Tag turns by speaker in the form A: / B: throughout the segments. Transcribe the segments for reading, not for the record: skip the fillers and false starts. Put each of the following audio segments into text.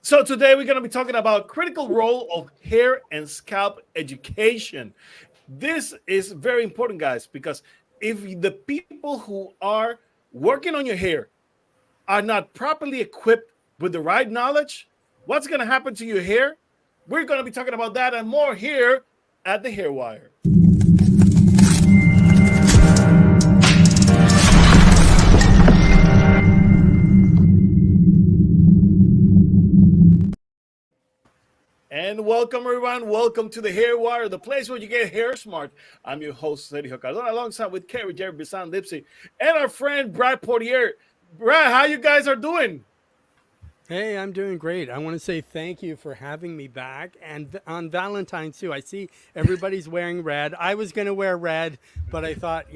A: So today we're going to be talking about critical role of hair and scalp education. This is very important, guys, because if the people who are working on your hair are not properly equipped with the right knowledge, what's going to happen to your hair? We're going to be talking about that and more here at the Hair Wire. And welcome, everyone. Welcome to the Hair Wire, the place where you get hair smart. I'm your host, Sergio Cardona, alongside with Kerry, Jerry, Bisan, Lipsy, and our friend Brad Portier. Brad, how you guys are doing?
B: Hey, I'm doing great. I want to say thank you for having me back. And on Valentine's too, I see everybody's wearing red. I was going to wear red, but I thought,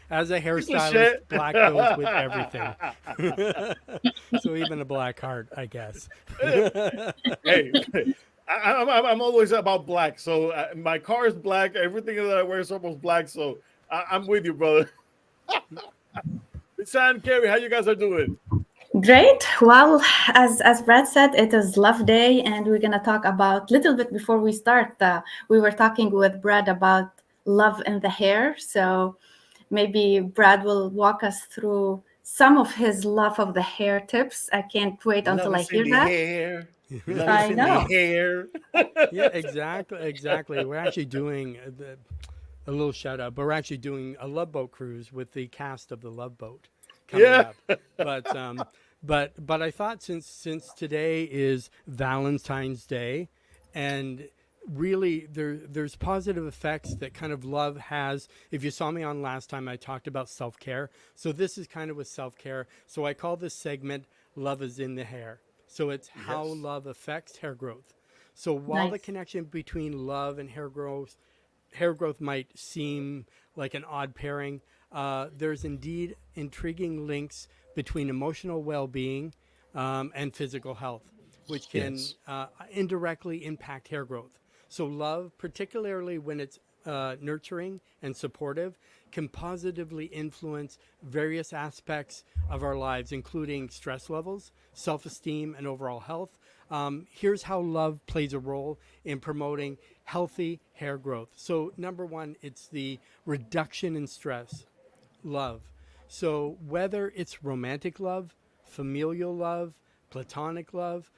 B: as a hairstylist,
A: Shit.
B: black goes with everything. So even a black heart, I guess.
A: Hey, I'm always about black. So my car is black. Everything that I wear is almost black. So I'm with you, brother. Bisan, Kerry, how you guys are doing?
C: Great. Well, as Brad said, it is Love Day, and we're gonna talk about little bit before we start. We were talking with Brad about love in the hair, so maybe Brad will walk us through some of his love of the hair tips. I can't wait
A: Love
C: until I
A: is in
C: hear
A: the
C: that.
A: hair. Love is
C: I
A: in the
C: know.
A: hair.
B: Yeah, exactly. We're actually doing a little shout out, but we're actually doing a Love Boat cruise with the cast of the Love Boat coming
A: Yeah.
B: up. But I thought since today is Valentine's Day, and really there's positive effects that kind of love has. If you saw me on last time, I talked about self-care. So this is kind of with self-care. So I call this segment "Love is in the Hair." So it's how
A: Yes.
B: love affects hair growth. So while the
C: Nice.
B: connection between love and hair growth might seem like an odd pairing, there's indeed intriguing links between emotional well being and physical health, which can
A: Yes.
B: indirectly impact hair growth. So, love, particularly when it's nurturing and supportive, can positively influence various aspects of our lives, including stress levels, self esteem, and overall health. Here's how love plays a role in promoting healthy hair growth. So, number one, it's the reduction in stress, love. So, whether it's romantic love, familial love, platonic love,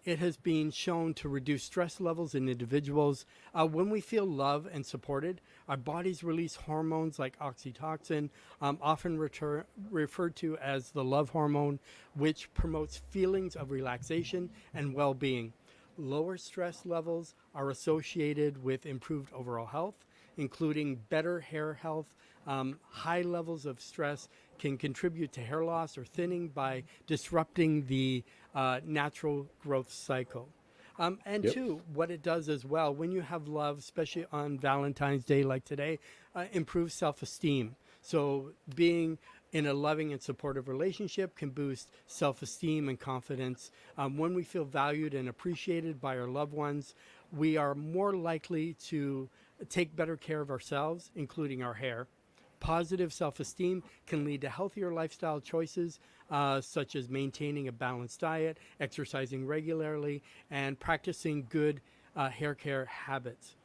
B: it has been shown to reduce stress levels in individuals. When we feel loved and supported, our bodies release hormones like oxytocin, often referred to as the love hormone, which promotes feelings of relaxation and well being. Lower stress levels are associated with improved overall health, including better hair health. High levels of stress can contribute to hair loss or thinning by disrupting the natural growth cycle. And
A: Yep.
B: two, what it does as well, when you have love, especially on Valentine's Day like today, improves self esteem. So being in a loving and supportive relationship can boost self esteem and confidence. When we feel valued and appreciated by our loved ones, we are more likely to take better care of ourselves, including our hair. Positive self esteem can lead to healthier lifestyle choices, such as maintaining a balanced diet, exercising regularly, and practicing good hair care habits,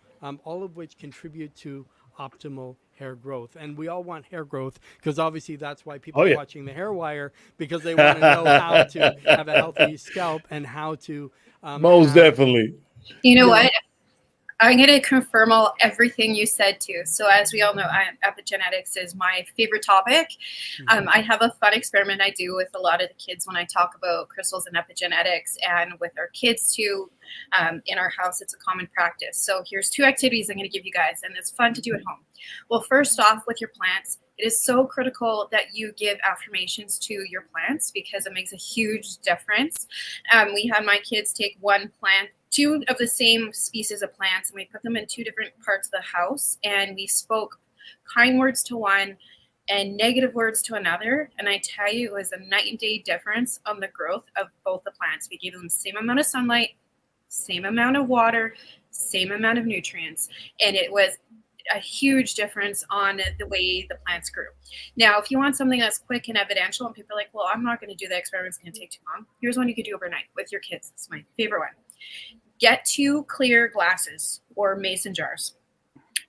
B: all of which contribute to optimal hair growth. And we all want hair growth because obviously that's why
A: Oh,
B: people are
A: yeah.
B: watching the hair wire, because they want to know how to have a healthy scalp and how to
A: Most definitely.
D: You know
B: you
D: what?
B: know,
D: I'm going to confirm everything you said too. So, as we all know, epigenetics is my favorite topic.
B: mhm.
D: I have a fun experiment I do with a lot of the kids when I talk about crystals and epigenetics, and with our kids too. In our house, it's a common practice. So, here's two activities I'm going to give you guys, and it's fun to do at home. Well, first off, with your plants, it is so critical that you give affirmations to your plants because it makes a huge difference. We had my kids take one plant, two of the same species of plants, and we put them in two different parts of the house, and we spoke kind words to one and negative words to another. And I tell you, it was a night and day difference on the growth of both the plants. We gave them the same amount of sunlight, same amount of water, same amount of nutrients, and it was a huge difference on the way the plants grew. Now, if you want something that's quick and evidential, and people are like, well, I'm not going to do the experiment, it's going to take too long. Here's one you could do overnight with your kids. It's my favorite one. Get 2 clear glasses or mason jars.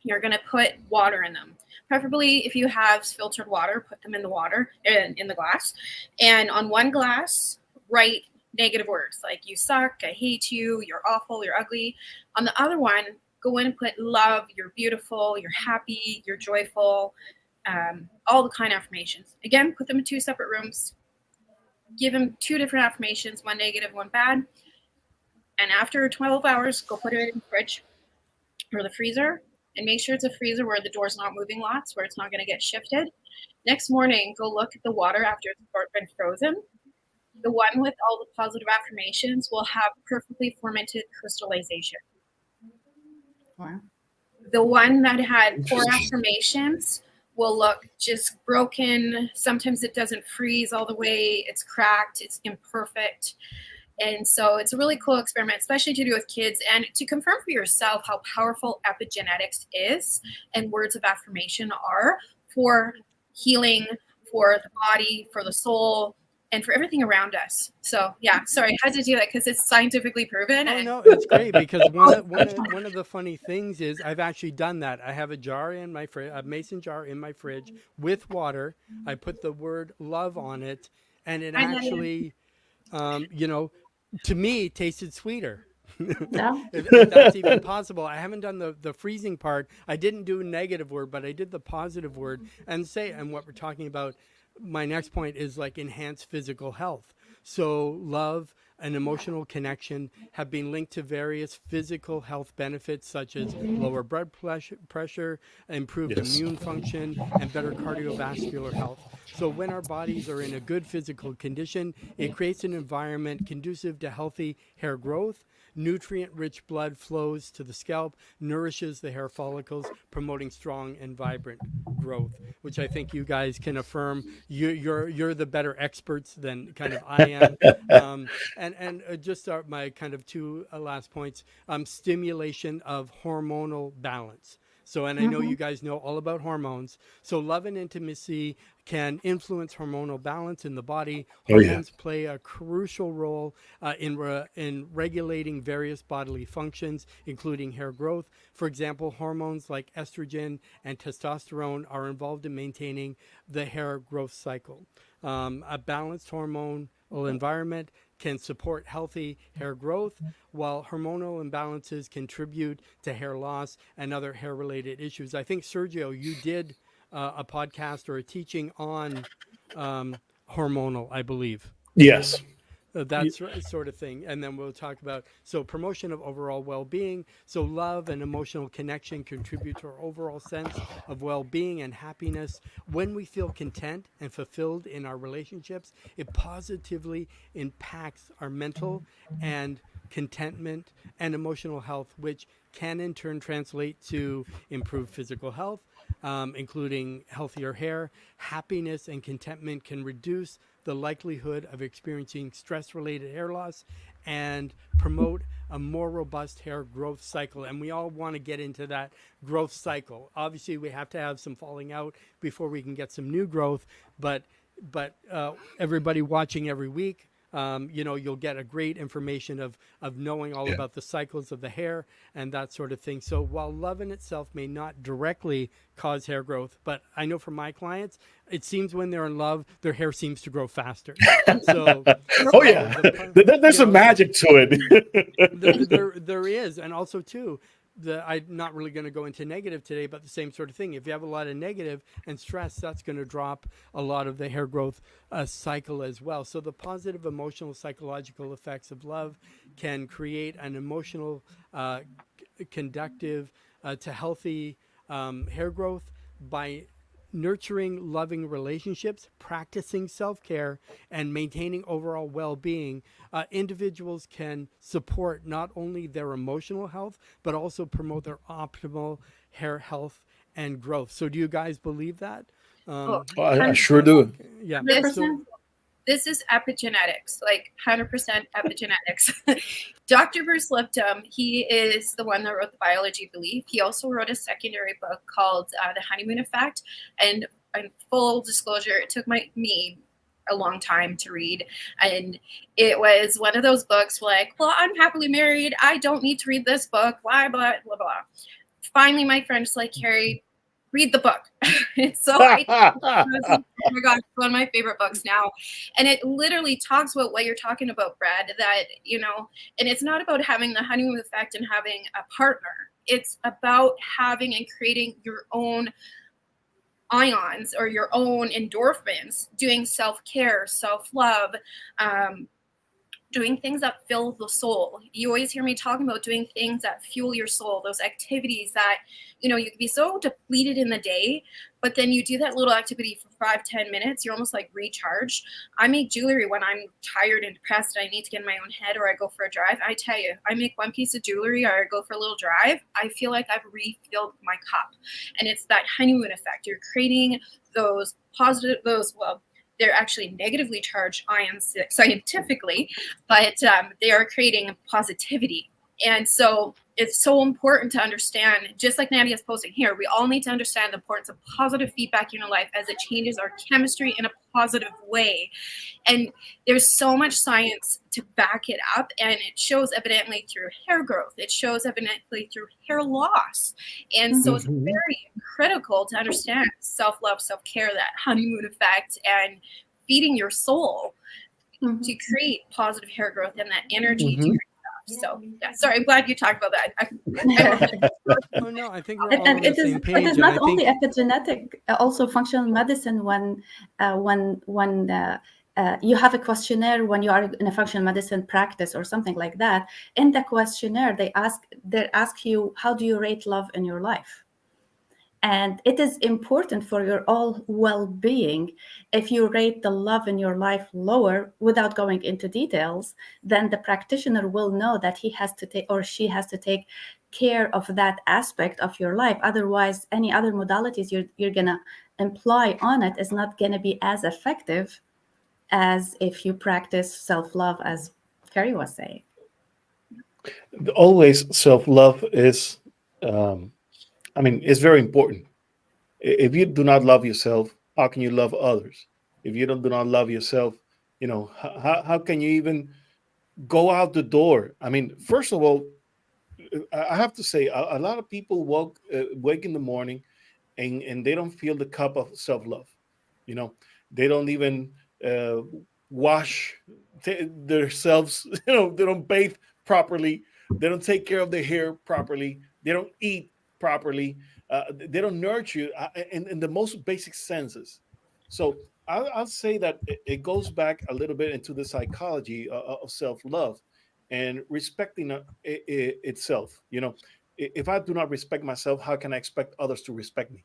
D: You're going to put water in them. Preferably, if you have filtered water, put them in the water, in the glass. And on one glass, write negative words like you suck, I hate you, you're awful, you're ugly. On the other one, go in and put love, you're beautiful, you're happy, you're joyful, all the kind of affirmations. Again, put them in 2 separate rooms. Give them 2 different affirmations, one negative, one bad. And after 12 hours, go put it in the fridge or the freezer. And make sure it's a freezer where the door's not moving lots, where it's not going to get shifted. Next morning, go look at the water after it's been frozen. The one with all the positive affirmations will have perfectly fermented crystallization.
C: Wow.
D: The one that had poor affirmations will look just broken. Sometimes it doesn't freeze all the way. It's cracked. It's imperfect. And so it's a really cool experiment, especially to do with kids and to confirm for yourself how powerful epigenetics is and words of affirmation are for healing, for the body, for the soul, and for everything around us. So yeah, sorry, I had to do that because it's scientifically proven.
B: Oh no, it's great because one of the funny things is I've actually done that. I have a jar in my fridge, a mason jar in my fridge with water. I put the word love on it, and it actually, to me, tasted sweeter.
C: Yeah.
B: if that's even possible. I haven't done the freezing part. I didn't do a negative word, but I did the positive word. And what we're talking about, my next point is like enhanced physical health. So love and emotional connection have been linked to various physical health benefits such as lower blood pressure, improved immune function, and better cardiovascular health. So when our bodies are in a good physical condition, it creates an environment conducive to healthy hair growth. Nutrient-rich blood flows to the scalp, nourishes the hair follicles, promoting strong and vibrant growth, which I think you guys can affirm. You're the better experts than kind of I am. And just my kind of 2 last points, stimulation of hormonal balance. So, and I know you guys know all about hormones. So love and intimacy can influence hormonal balance in the body. Hormones play a crucial role in regulating various bodily functions, including hair growth. For example, hormones like estrogen and testosterone are involved in maintaining the hair growth cycle. A balanced hormonal environment can support healthy hair growth, while hormonal imbalances contribute to hair loss and other hair-related issues. I think, Sergio, you did a podcast or a teaching on hormonal, I believe.
A: Yes.
B: That sort of thing. And then we'll talk about, promotion of overall well-being. So love and emotional connection contribute to our overall sense of well-being and happiness. When we feel content and fulfilled in our relationships, it positively impacts our mental and contentment and emotional health, which can in turn translate to improved physical health, including healthier hair. Happiness and contentment can reduce the likelihood of experiencing stress-related hair loss and promote a more robust hair growth cycle. And we all want to get into that growth cycle. Obviously, we have to have some falling out before we can get some new growth. But everybody watching every week, you'll get a great information of knowing all about the cycles of the hair and that sort of thing. So while love in itself may not directly cause hair growth, but I know from my clients, it seems when they're in love, their hair seems to grow faster. So,
A: there's some magic to it.
B: there is. And also too, I'm not really going to go into negative today, but the same sort of thing. If you have a lot of negative and stress, that's going to drop a lot of the hair growth cycle as well. So the positive emotional psychological effects of love can create an emotional conductive to healthy hair growth by nurturing loving relationships, practicing self-care, and maintaining overall well-being. Individuals can support not only their emotional health, but also promote their optimal hair health and growth. So do you guys believe that?
A: I sure do.
B: Yeah.
D: This is epigenetics, like 100% epigenetics. Dr. Bruce Lipton, he is the one that wrote The Biology of Belief. He also wrote a secondary book called The Honeymoon Effect. And full disclosure, it took me a long time to read. And it was one of those books like, well, I'm happily married. I don't need to read this book. Blah, blah, blah, blah. Finally, my friend's like, Carrie, read the book. So oh my gosh, it's one of my favorite books now. And it literally talks about what you're talking about, Brad, that, you know, and it's not about having the honeymoon effect and having a partner. It's about having and creating your own ions or your own endorphins, doing self-care, self-love, doing things that fill the soul. You always hear me talking about doing things that fuel your soul, those activities that, you know, you can be so depleted in the day, but then you do that little activity for 5-10 minutes, you're almost like recharged. I make jewelry when I'm tired and depressed and I need to get in my own head, or I go for a drive. I tell you, I make one piece of jewelry or I go for a little drive, I feel like I've refilled my cup. And it's that honeymoon effect. You're creating those positive, well, they're actually negatively charged ions scientifically, but they are creating positivity. And so it's so important to understand, just like Nadia's posting here, we all need to understand the importance of positive feedback in your life as it changes our chemistry in a positive way. And there's so much science to back it up, and it shows evidently through hair growth. It shows evidently through hair loss. And so it's very critical to understand self-love, self-care, that honeymoon effect, and feeding your soul to create positive hair growth and that energy to yourself. So yeah, sorry, I'm glad you talked about that.
B: Oh no, I think we're all on
C: And
B: the
C: it is
B: same page.
C: not only epigenetic, also functional medicine. When you have a questionnaire when you are in a functional medicine practice or something like that, in the questionnaire they ask you, how do you rate love in your life? And it is important for your all well-being. If you rate the love in your life lower, without going into details, then the practitioner will know that he has to take, or she has to take care of that aspect of your life. Otherwise, any other modalities you're gonna imply on it is not gonna be as effective as if you practice self-love, as Carrie was saying.
A: Always self-love is it's very important. If you do not love yourself, how can you love others? If you do not love yourself, how can you even go out the door? I mean, first of all, I have to say, a lot of people wake in the morning and they don't feel the cup of self-love. They don't even wash themselves. They don't bathe properly. They don't take care of their hair properly. They don't eat properly. They don't nurture you in the most basic senses. So I'll say that it goes back a little bit into the psychology of self-love and respecting itself. If I do not respect myself, how can I expect others to respect me?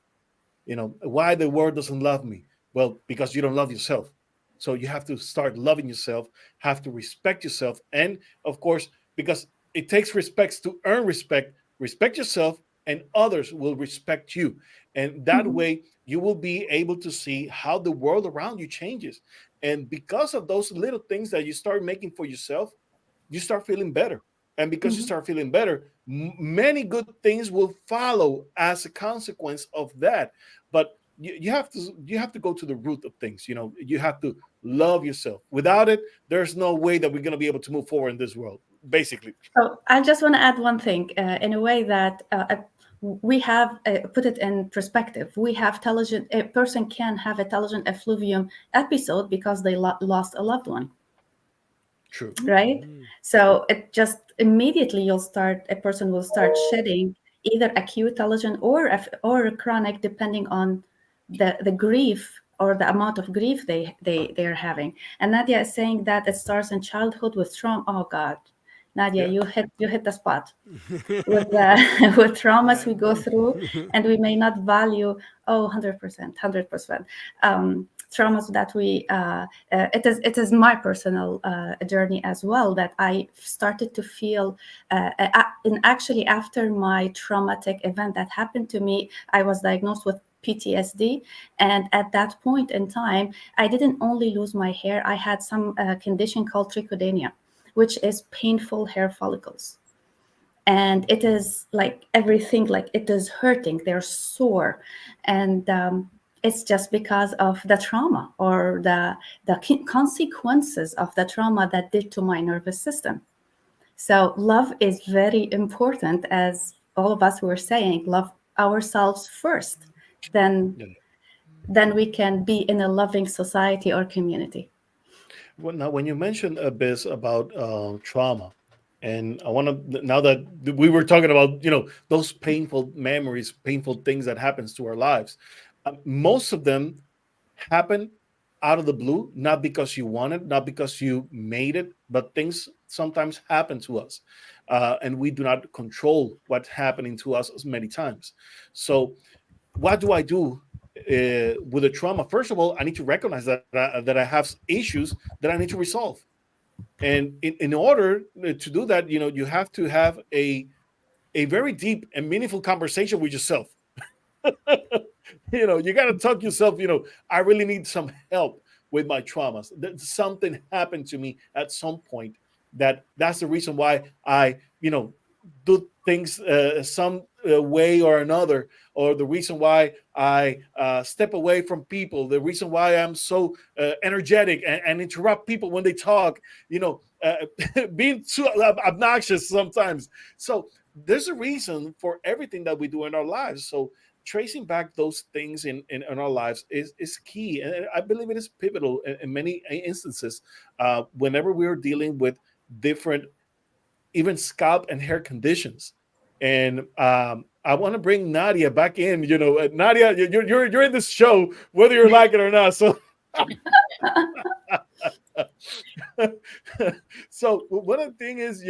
A: Why the world doesn't love me? Well, because you don't love yourself. So you have to start loving yourself, have to respect yourself. And of course, because it takes respect to earn respect, respect yourself and others will respect you. And that way you will be able to see how the world around you changes. And because of those little things that you start making for yourself, you start feeling better. And because you start feeling better, many good things will follow as a consequence of that. But you have to go to the root of things. You have to love yourself. Without it, there's no way that we're going to be able to move forward in this world, basically.
C: So I just want to add one thing in a way that we have put it in perspective. We have a person can have a telogen effluvium episode because they lost a loved one.
A: True.
C: Right? So it just immediately a person will start shedding either acute telogen or chronic, depending on the grief or the amount of grief they're having. And Nadia is saying that it starts in childhood with trauma. Oh God, Nadia, you hit the spot with traumas we go through, and we may not value 100%. Traumas that we it is my personal journey as well, that I started to feel and actually after my traumatic event that happened to me, I was diagnosed with PTSD. And at that point in time, I didn't only lose my hair, I had some condition called trichodynia, which is painful hair follicles. And it is like everything, like it is hurting, they're sore. And it's just because of the trauma or the consequences of the trauma that did to my nervous system. So love is very important, as all of us were saying, love ourselves first, then
A: Yeah.
C: then we can be in a loving society or community.
A: Well, now, when you mentioned a bit about trauma, and I want to, now that we were talking about, those painful memories, painful things that happens to our lives, most of them happen out of the blue, not because you want it, not because you made it, but things sometimes happen to us, and we do not control what's happening to us as many times. So what do I do with the trauma? First of all, I need to recognize that I have issues that I need to resolve, and in order to do that, you have to have a very deep and meaningful conversation with yourself. You got to talk yourself. I really need some help with my traumas. Something happened to me at some point. That's the reason why I do things some way or another, or the reason why I step away from people, the reason why I'm so energetic and interrupt people when they talk, being too obnoxious sometimes. So there's a reason for everything that we do in our lives. So tracing back those things in our lives is key. And I believe it is pivotal in many instances whenever we're dealing with different, even scalp and hair conditions. And I want to bring Nadia back in. Nadia, you're in this show whether you like it or not. So, so one of the thing is,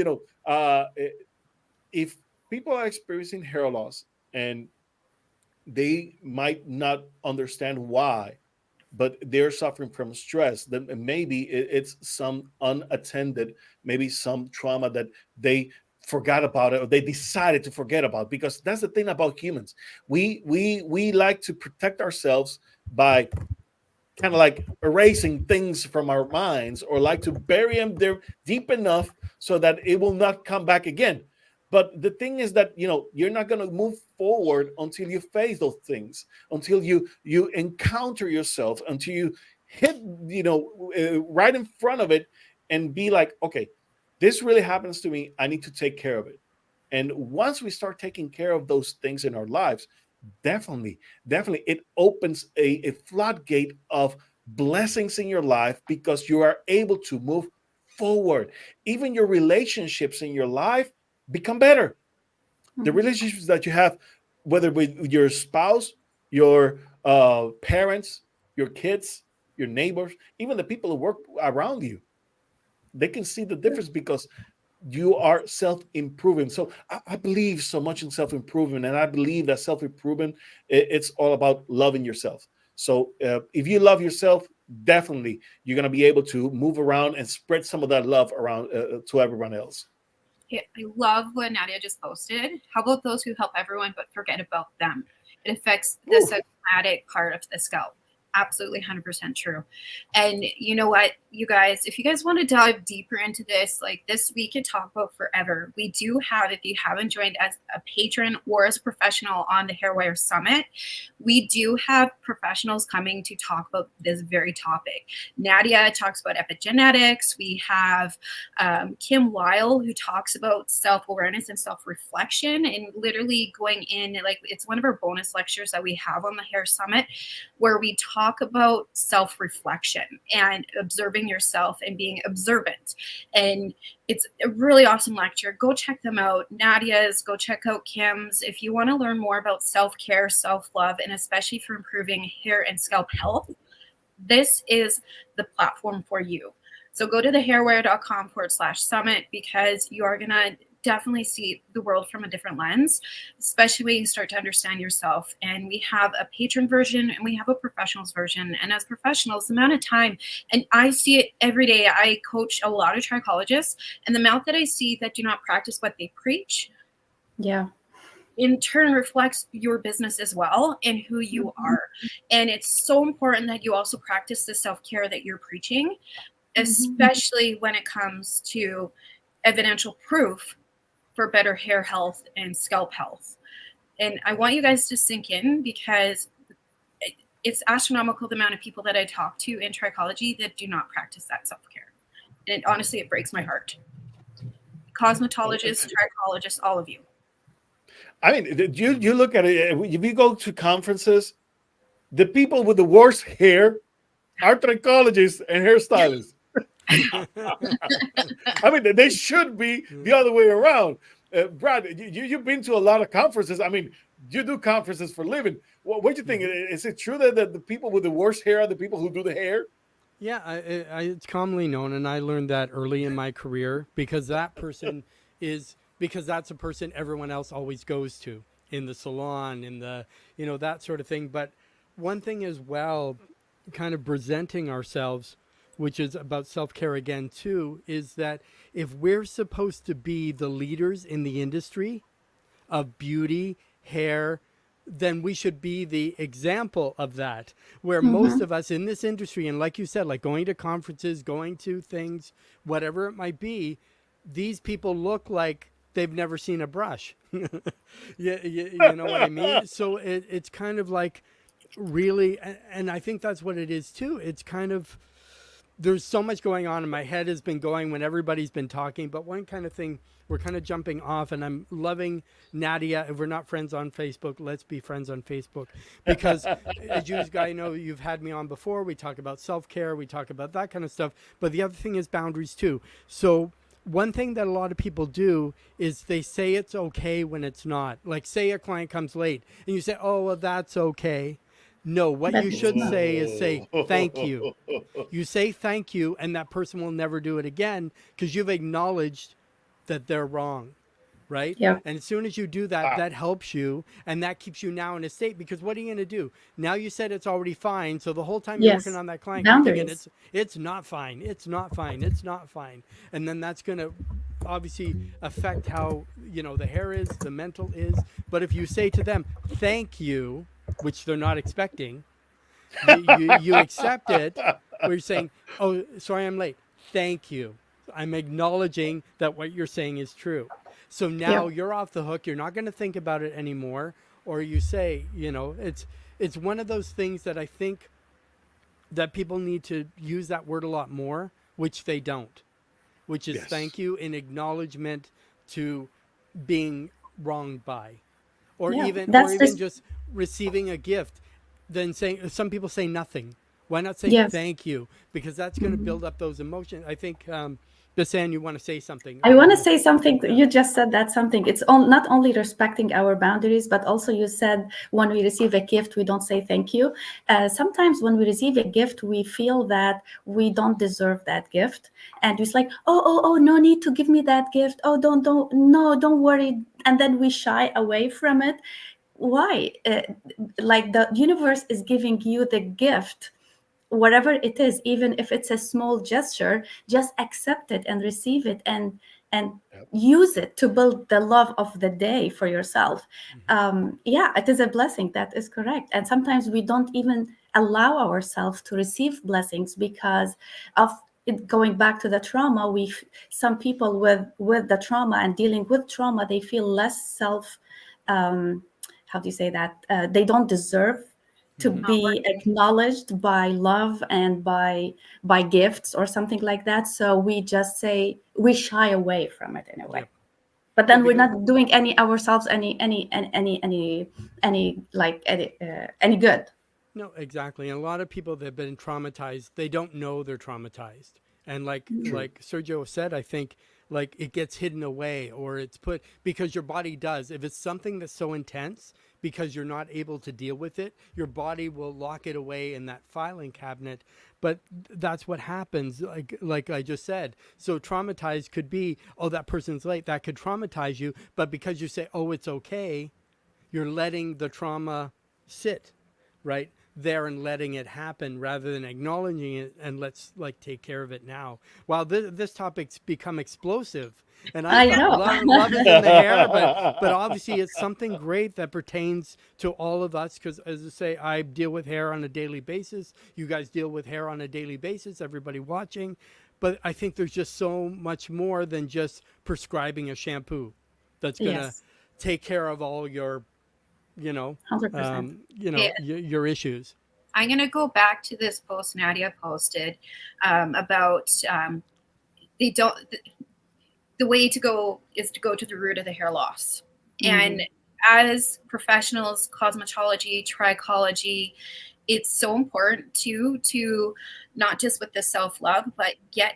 A: if people are experiencing hair loss and they might not understand why, but they're suffering from stress, then maybe it's some unattended, maybe some trauma that they forgot about it, or they decided to forget about. Because that's the thing about humans, we like to protect ourselves by kind of like erasing things from our minds, or like to bury them there deep enough so that it will not come back again. But the thing is that you're not going to move forward until you face those things, until you encounter yourself, until you hit right in front of it and be like, okay, this really happens to me, I need to take care of it. And once we start taking care of those things in our lives, definitely it opens a floodgate of blessings in your life, because you are able to move forward. Even your relationships in your life become better. The relationships that you have, whether with your spouse, your parents, your kids, your neighbors, even the people who work around you, they can see the difference because you are self-improving. So I believe so much in self-improvement, and I believe that self-improvement, it's all about loving yourself. So if you love yourself, definitely you're going to be able to move around and spread some of that love around to everyone else.
D: Yeah, I love what Nadia just posted. How about those who help everyone but forget about them? It affects the somatic part of the scalp. Absolutely 100% true. And you know what, you guys, if you guys want to dive deeper into this, like this we could talk about forever. We do have, if you haven't joined as a patron or as a professional on the Hairwire Summit, we do have professionals coming to talk about this very topic. Nadia talks about epigenetics. We have Kim Weil, who talks about self-awareness and self-reflection, and literally going in, like, it's one of our bonus lectures that we have on the Hair Summit, where we talk about self-reflection and observing yourself and being observant. And it's a really awesome lecture. Go check them out. Nadia's, go check out Kim's. If you want to learn more about self-care, self-love, and especially for improving hair and scalp health, this is the platform for you. So go to thehairwire.com/summit, because you are going to definitely see the world from a different lens, especially when you start to understand yourself. And we have a patron version and we have a professionals version. And as professionals, the amount of time, and I see it every day, I coach a lot of trichologists, and the amount that I see that do not practice what they preach.
C: Yeah.
D: in turn reflects your business as well and who you are. And it's so important that you also practice the self-care that you're preaching, especially when it comes to evidential proof for better hair health and scalp health. And I want you guys to sink in, because it's astronomical the amount of people that I talk to in trichology that do not practice that self-care. And honestly, it breaks my heart. Cosmetologists, trichologists, all of you.
A: I mean, you look at it. If you go to conferences, the people with the worst hair are trichologists and hairstylists. I mean, they should be the other way around. Brad, you've been to a lot of conferences. I mean, you do conferences for a living. What do you think? Is it true that the people with the worst hair are the people who do the hair?
B: Yeah, it's commonly known, and I learned that early in my career, because that person because that's a person everyone else always goes to in the salon, in the, that sort of thing. But one thing as well, kind of presenting ourselves, which is about self-care again too, is that if we're supposed to be the leaders in the industry of beauty, hair, then we should be the example of that, where most of us in this industry, and like you said, like going to conferences, going to things, whatever it might be, these people look like they've never seen a brush. You know what I mean? So it's kind of like really, and I think that's what it is too. It's kind of, there's so much going on, and my head has been going when everybody's been talking. But one kind of thing, we're kind of jumping off, and I'm loving Nadia. If we're not friends on Facebook, let's be friends on Facebook, because as you guys know, you've had me on before. We talk about self-care, we talk about that kind of stuff. But the other thing is boundaries too. So one thing that a lot of people do is they say it's okay when it's not. Like, say a client comes late and you say, oh, well, that's okay. No, what you should say is say thank you. You say thank you, and that person will never do it again, because you've acknowledged that they're wrong, right?
C: Yeah.
B: And as soon as you do that, that helps you, and that keeps you now in a state, because what are you going to do? Now you said it's already fine, so the whole time you're working on that client, you're thinking it's not fine, it's not fine, it's not fine. And then that's going to obviously affect how, the hair is, the mental is. But if you say to them, thank you, which they're not expecting, you accept it, where you're saying, oh, sorry, I'm late. Thank you. I'm acknowledging that what you're saying is true. So now you're off the hook. You're not going to think about it anymore. Or you say, it's one of those things that I think that people need to use that word a lot more, which they don't, which is thank you in acknowledgement to being wronged by, or even just receiving a gift. Then saying, some people say nothing. Why not say thank you? Because that's going to build up those emotions. I think, Bisan, you want to say something?
C: I want to say something. You just said that something. It's not only respecting our boundaries, but also you said when we receive a gift, we don't say thank you. Sometimes when we receive a gift, we feel that we don't deserve that gift. And it's like, oh, no need to give me that gift. Oh, don't worry. And then we shy away from it. Why? Like the universe is giving you the gift, whatever it is, even if it's a small gesture, just accept it and receive it and use it to build the love of the day for yourself. It is a blessing. That is correct. And sometimes we don't even allow ourselves to receive blessings because of it. Going back to the trauma, some people with the trauma and dealing with trauma, they feel less self, how do you say that? They don't deserve to be acknowledged by love and by gifts or something like that. So we just say, we shy away from it in a way. Yep. But then we're not doing any good.
B: No, exactly. And a lot of people that have been traumatized, they don't know they're traumatized. And like Sergio said, I think like it gets hidden away, or it's put, because your body does. If it's something that's so intense, because you're not able to deal with it, your body will lock it away in that filing cabinet. But that's what happens, like I just said. So traumatized could be, oh, that person's late. That could traumatize you. But because you say, oh, it's okay, you're letting the trauma sit, right? there and letting it happen rather than acknowledging it and let's like take care of it now. While this topic's become explosive, and
C: I
B: I thought
C: know.
B: love is in the hair, but obviously it's something great that pertains to all of us. Because as I say, I deal with hair on a daily basis. You guys deal with hair on a daily basis. Everybody watching, but I think there's just so much more than just prescribing a shampoo that's gonna
C: Yes,
B: take care of all your,
C: 100%.
D: Yeah.
B: your issues.
D: I'm going to go back to this post Nadia posted about they don't. The way to go is to go to the root of the hair loss. And as professionals, cosmetology, trichology, it's so important to not just with the self-love, but get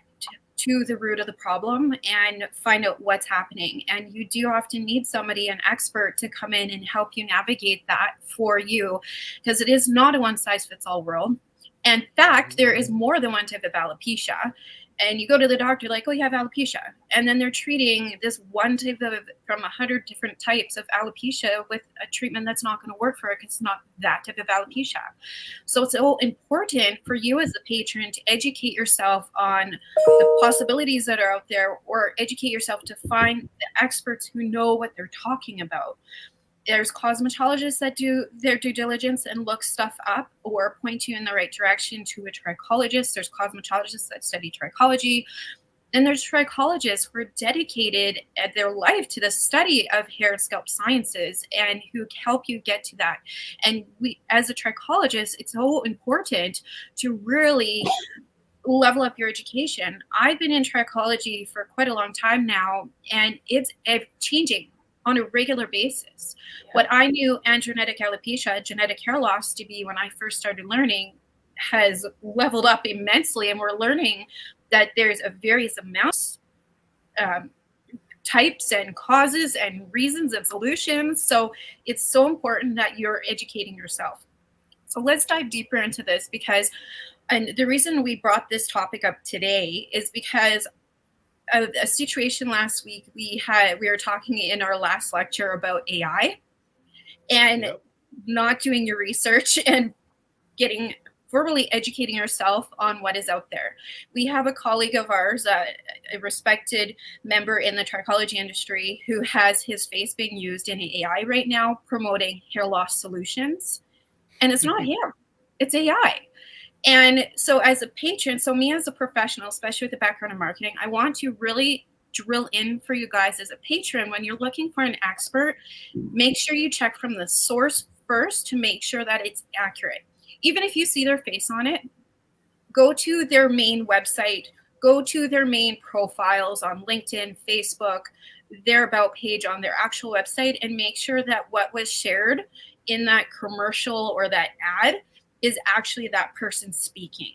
D: to the root of the problem and find out what's happening. And you do often need somebody, an expert, to come in and help you navigate that for you, because it is not a one-size-fits-all world. In fact, there is more than one type of alopecia. And you go to the doctor like, oh, you have alopecia. And then they're treating this one type of, from 100 different types of alopecia with a treatment that's not going to work for it because it's not that type of alopecia. So it's so important for you as a patron to educate yourself on the possibilities that are out there, or educate yourself to find the experts who know what they're talking about. There's cosmetologists that do their due diligence and look stuff up or point you in the right direction to a trichologist. There's cosmetologists that study trichology. And there's trichologists who are dedicated at their life to the study of hair and scalp sciences and who help you get to that. And we, as a trichologist, it's so important to really level up your education. I've been in trichology for quite a long time now, and it's changing on a regular basis. Yeah. What I knew androgenetic alopecia, genetic hair loss, to be when I first started learning has leveled up immensely. And we're learning that there's a various amounts, types and causes and reasons and solutions. So it's so important that you're educating yourself. So let's dive deeper into this, because, and the reason we brought this topic up today is because a situation last week we were talking in our last lecture about AI and not doing your research and getting verbally educating yourself on what is out there. We have a colleague of ours, a respected member in the trichology industry, who has his face being used in AI right now promoting hair loss solutions. And it's not him, it's AI. And so as a patron, so me as a professional, especially with a background in marketing, I want to really drill in for you guys as a patron. When you're looking for an expert, make sure you check from the source first to make sure that it's accurate. Even if you see their face on it, go to their main website, go to their main profiles on LinkedIn, Facebook, their about page on their actual website, and make sure that what was shared in that commercial or that ad is actually that person speaking.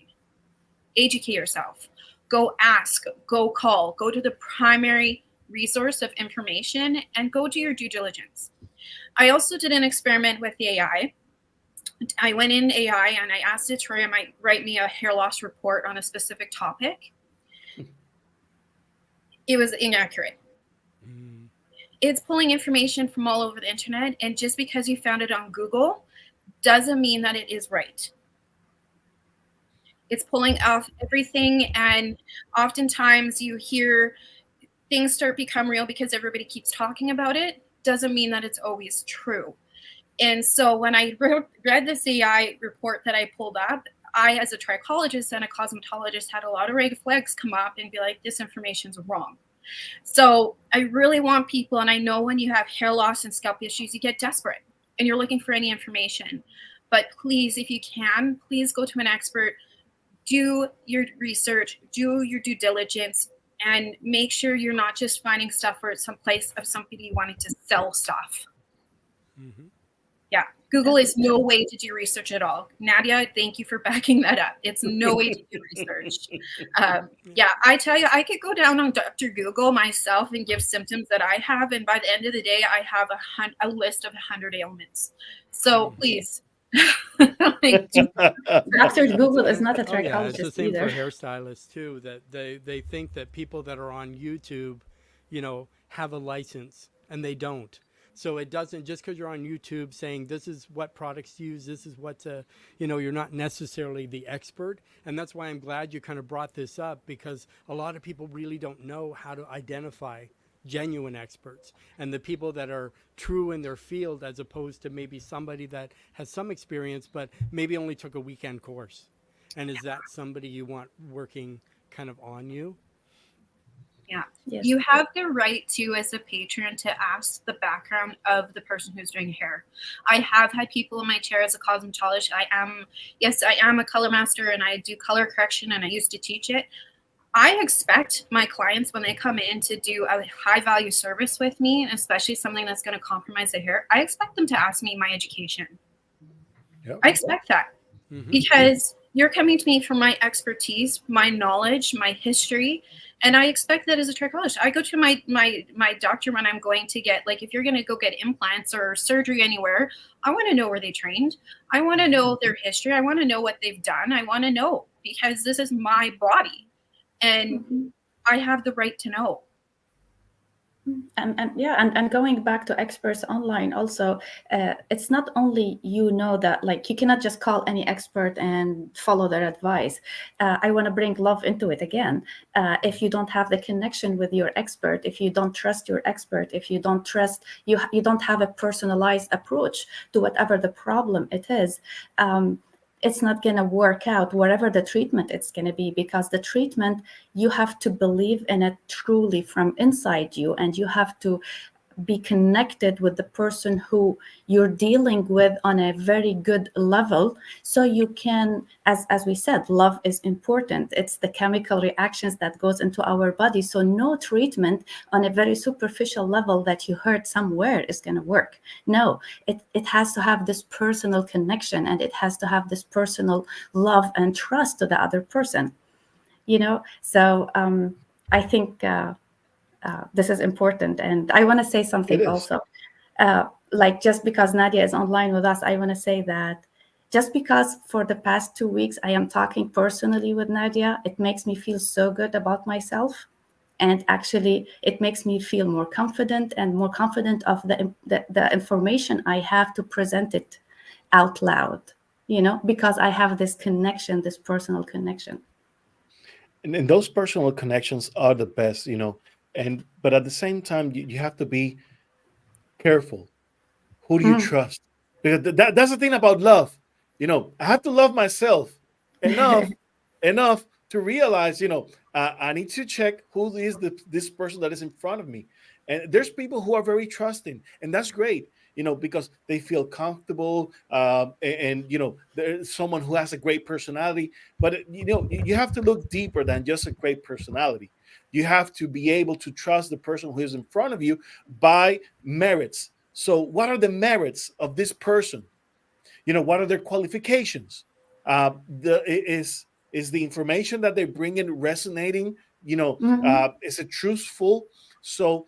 D: Educate yourself. Go ask, go call, go to the primary resource of information, and go do your due diligence. I also did an experiment with the AI. I went in AI and I asked it to write me a hair loss report on a specific topic. It was inaccurate. It's pulling information from all over the internet, and just because you found it on Google doesn't mean that it is right. It's pulling off everything, and oftentimes you hear things start become real because everybody keeps talking about it. Doesn't mean that it's always true. And so when I read this AI report that I pulled up, I, as a trichologist and a cosmetologist, had a lot of red flags come up and be like, this information's wrong. So I really want people, and I know when you have hair loss and scalp issues, you get desperate and you're looking for any information. But please, if you can, please go to an expert, do your research, do your due diligence, and make sure you're not just finding stuff where it's some place of somebody wanting to sell stuff. Mm-hmm. Yeah, Google is no way to do research at all. Nadia, thank you for backing that up. It's no way to do research. Yeah, I tell you, I could go down on Dr. Google myself and give symptoms that I have, and by the end of the day, I have a list of 100 ailments. So please.
C: Dr. Google is not a trichologist
B: yeah, it's the same
C: either.
B: for hairstylists too, that they think that people that are on YouTube, have a license, and they don't. So it doesn't, just because you're on YouTube saying this is what products to use, this is what to, you're not necessarily the expert. And that's why I'm glad you kind of brought this up, because a lot of people really don't know how to identify genuine experts and the people that are true in their field, as opposed to maybe somebody that has some experience but maybe only took a weekend course. And is that somebody you want working kind of on you?
D: Yeah.
C: Yes.
D: You have the right to, as a patron, to ask the background of the person who's doing hair. I have had people in my chair as a cosmetologist. I am a color master and I do color correction and I used to teach it. I expect my clients, when they come in to do a high value service with me, especially something that's going to compromise their hair, I expect them to ask me my education.
A: Yep.
D: I expect that because you're coming to me for my expertise, my knowledge, my history. And I expect that as a trichologist. I go to my doctor when I'm going to get, like, if you're going to go get implants or surgery anywhere, I want to know where they trained. I want to know their history. I want to know what they've done. I want to know, because this is my body and I have the right to know.
C: And going back to experts online also, it's not only that, like, you cannot just call any expert and follow their advice. I want to bring love into it again. If you don't have the connection with your expert, if you don't trust your expert, if you don't trust, you don't have a personalized approach to whatever the problem it is, it's not going to work out wherever the treatment it's going to be, because the treatment, you have to believe in it truly from inside you, and you have to be connected with the person who you're dealing with on a very good level, so you can, as we said, love is important. It's the chemical reactions that goes into our body. So no treatment on a very superficial level that you heard somewhere is going to work. No, it has to have this personal connection, and it has to have this personal love and trust to the other person, so I think this is important. And I want to say something also. Like, just because Nadia is online with us, I want to say that just because for the past 2 weeks I am talking personally with Nadia, it makes me feel so good about myself. And actually, it makes me feel more confident and more confident of the information I have to present it out loud, because I have this connection, this personal connection.
A: And those personal connections are the best, but at the same time, you have to be careful. Who do you trust? Because that's the thing about love. I have to love myself enough to realize, I need to check who is this person that is in front of me. And there's people who are very trusting, and that's great, because they feel comfortable, and there's someone who has a great personality. But you have to look deeper than just a great personality. You have to be able to trust the person who is in front of you by merits. So what are the merits of this person? What are their qualifications? Is the information that they bring in resonating? Is it truthful? So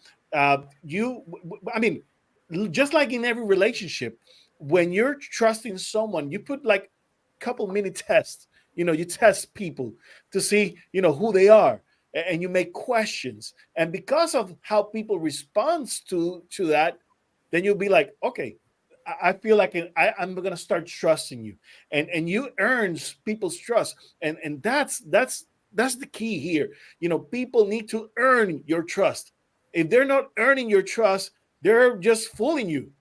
A: just like in every relationship, when you're trusting someone, you put like a couple mini tests. You test people to see, who they are, and you make questions. And because of how people respond to that, then you'll be like, okay, I feel like I'm going to start trusting you, and you earn people's trust, and that's the key here. People need to earn your trust. If they're not earning your trust, they're just fooling you.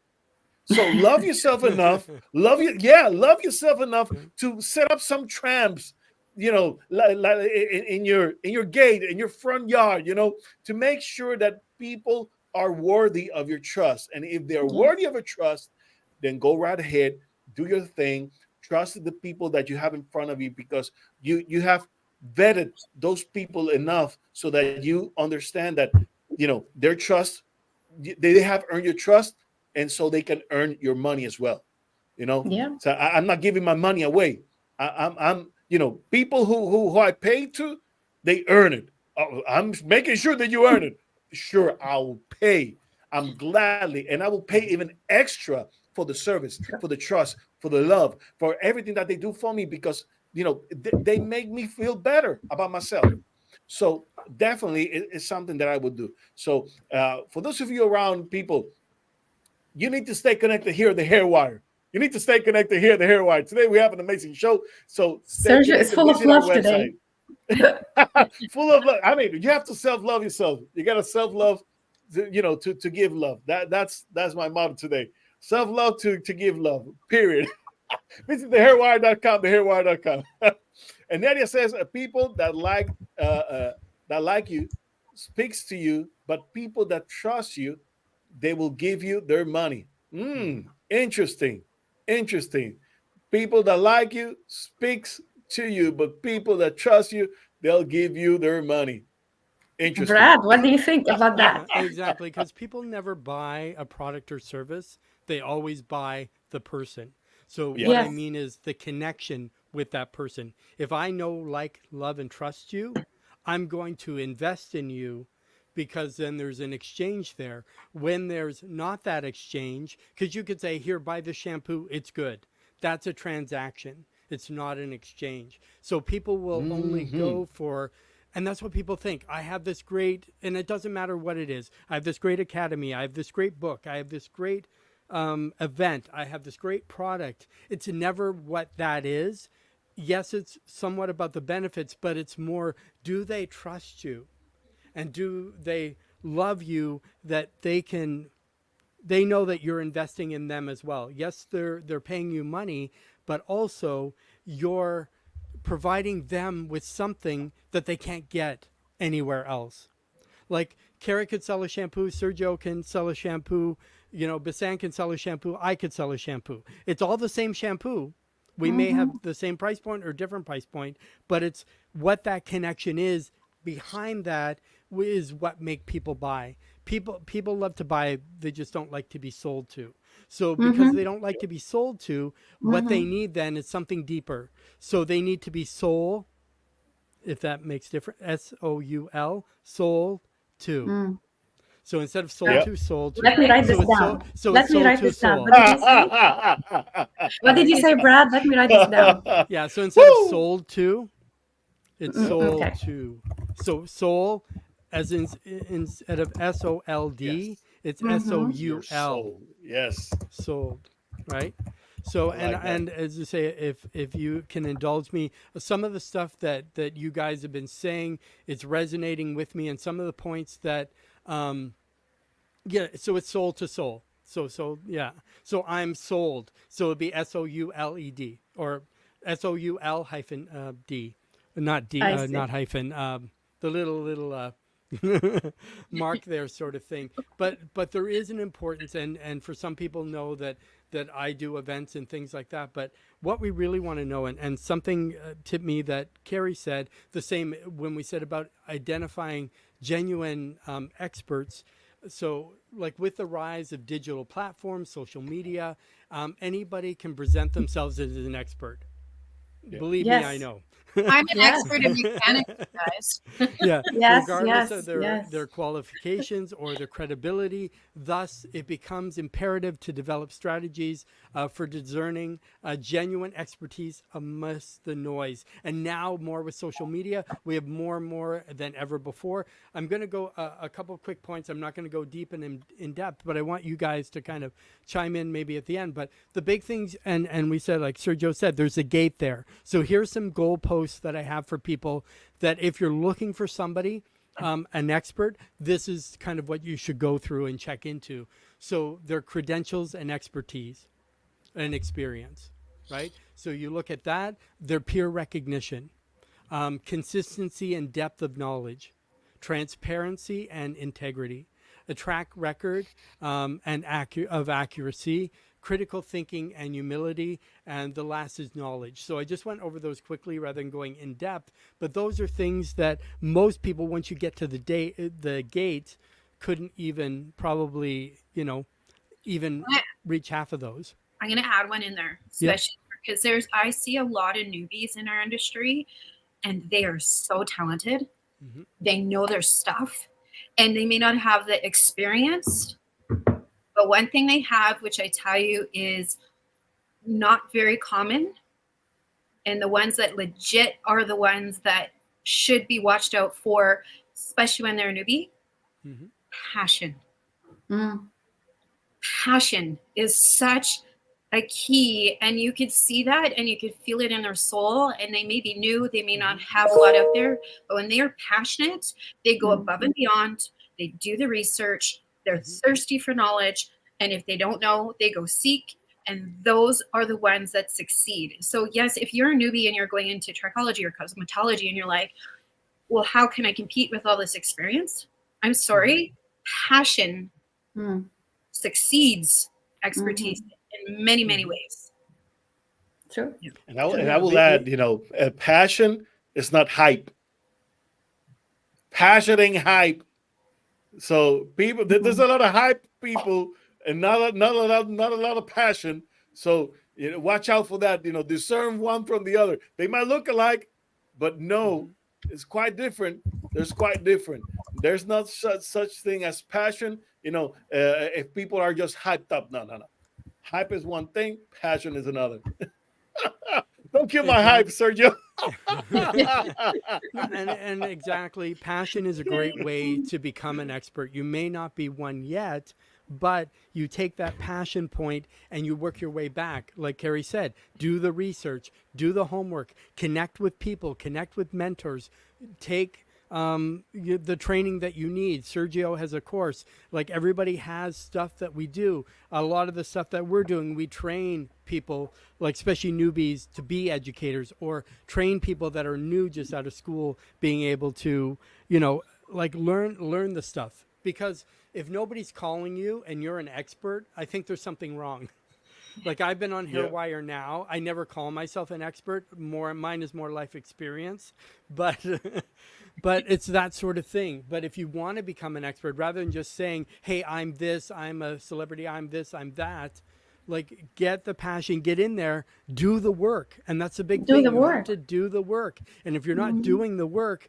A: So love yourself enough. Love yourself enough to set up some tramps, in your gate, in your front yard, to make sure that people are worthy of your trust. And if they're worthy of a trust, then go right ahead, do your thing, trust the people that you have in front of you, because you have vetted those people enough so that you understand that, their trust, they have earned your trust, and so they can earn your money as well. So I'm not giving my money away. I'm people who I pay to, they earn it. I'm making sure that you earn it. Sure, I'll pay. I'm gladly, and I will pay even extra for the service, for the trust, for the love, for everything that they do for me, because they make me feel better about myself. So definitely it's something that I would do. So for those of you around people, you need to stay connected here, the Hair Wire. You need to stay connected here, the Hair Wire. Today we have an amazing show. So
C: Sergio is full of love today.
A: Full of love. I mean, you have to self-love yourself. You got to self-love, to give love. That's my motto today. Self-love to give love. Period. Visit thehairwire.com, thehairwire.com. And Nadia says, people that like you speaks to you, but people that trust you, they will give you their money. Interesting. People that like you speaks to you, but people that trust you, they'll give you their money. Interesting.
C: Brad, what do you think about that?
B: Exactly, because people never buy a product or service. They always buy the person. So what I mean is the connection with that person. If I know, like, love, and trust you, I'm going to invest in you, because then there's an exchange there. When there's not that exchange, because you could say, here, buy the shampoo, it's good. That's a transaction. It's not an exchange. So people will only go for, and that's what people think. I have this great, and it doesn't matter what it is. I have this great academy. I have this great book. I have this great event. I have this great product. It's never what that is. Yes, it's somewhat about the benefits, but it's more, do they trust you? And do they love you, that they know that you're investing in them as well? Yes, they're paying you money, but also you're providing them with something that they can't get anywhere else. Like Carrie could sell a shampoo, Sergio can sell a shampoo, Bisan can sell a shampoo, I could sell a shampoo. It's all the same shampoo. We may have the same price point or different price point, but it's what that connection is behind that is what make people buy. People love to buy, they just don't like to be sold to. So because they don't like to be sold to, what they need then is something deeper. So they need to be sold, if that makes difference, SOUL, sold to. So instead of sold to, sold to.
C: Let me write this down. Let me write this down. What did you say, Brad? Let me write this down.
B: Yeah, so instead of sold to, it's sold to. So soul, as in instead of SOLD, it's SOUL.
A: Yes.
B: Sold, right? So and as you say, if you can indulge me, some of the stuff that you guys have been saying, it's resonating with me, and some of the points that so it's soul to soul. So I'm sold. So it'd be SOULED or SOUL-D, not D, not hyphen. The little mark there, sort of thing. But there is an importance, and for some people know that I do events and things like that. But what we really want to know, and something to me that Carrie said, the same when we said about identifying genuine experts. So like with the rise of digital platforms, social media, anybody can present themselves as an expert. Yeah. Believe me, I know.
D: I'm an expert in mechanics, guys.
B: Regardless of their qualifications or their credibility. Thus, it becomes imperative to develop strategies for discerning genuine expertise amidst the noise. And now more with social media, we have more and more than ever before. I'm going to go a couple of quick points. I'm not going to go deep and in depth, but I want you guys to kind of chime in maybe at the end. But the big things, and we said, like Sergio said, there's a gate there. So here's some goalposts that I have for people, that if you're looking for somebody, an expert, this is kind of what you should go through and check into. So their credentials and expertise and experience, right? So you look at that, their peer recognition, consistency and depth of knowledge, transparency and integrity, a track record and of accuracy, critical thinking and humility, and the last is knowledge. So I just went over those quickly rather than going in depth, but those are things that most people, once you get to the gate, couldn't even probably, even reach half of those.
D: I'm going to add one in there, especially because I see a lot of newbies in our industry, and they are so talented. Mm-hmm. They know their stuff, and they may not have the experience. But one thing they have, which I tell you is not very common, and the ones that legit are the ones that should be watched out for, especially when they're a newbie, passion. passion is such a key, and you could see that and you could feel it in their soul, and they may be new, they may not have a lot out there, but when they are passionate, they go above and beyond, they do the research, they're thirsty for knowledge, and if they don't know, they go seek, and those are the ones that succeed. So yes, if you're a newbie and you're going into trichology or cosmetology and you're like, well, how can I compete with all this experience? I'm sorry, passion succeeds expertise in many, many ways.
C: True.
A: And I will add, passion is not hype. Passion ain't hype. So people, there's a lot of hype people, and not a lot of passion. So watch out for that. Discern one from the other. They might look alike, but no, it's quite different. There's quite different. There's not such thing as passion. If people are just hyped up, no. Hype is one thing, passion is another. Don't kill my hype, Sergio.
B: and exactly, passion is a great way to become an expert. You may not be one yet, but you take that passion point and you work your way back. Like Carrie said, do the research, do the homework, connect with people, connect with mentors, take the training that you need. Sergio has a course. Like everybody has stuff that we do. A lot of the stuff that we're doing, we train people, like especially newbies, to be educators, or train people that are new just out of school, being able to, like learn the stuff. Because if nobody's calling you and you're an expert, I think there's something wrong. Like I've been on Hairwire now. I never call myself an expert. Mine is more life experience, but but it's that sort of thing. But if you want to become an expert, rather than just saying, "Hey, I'm this, I'm a celebrity, I'm this, I'm that," like get the passion, get in there, do the work, and that's a big thing. You have to do the work, and if you're not doing the work,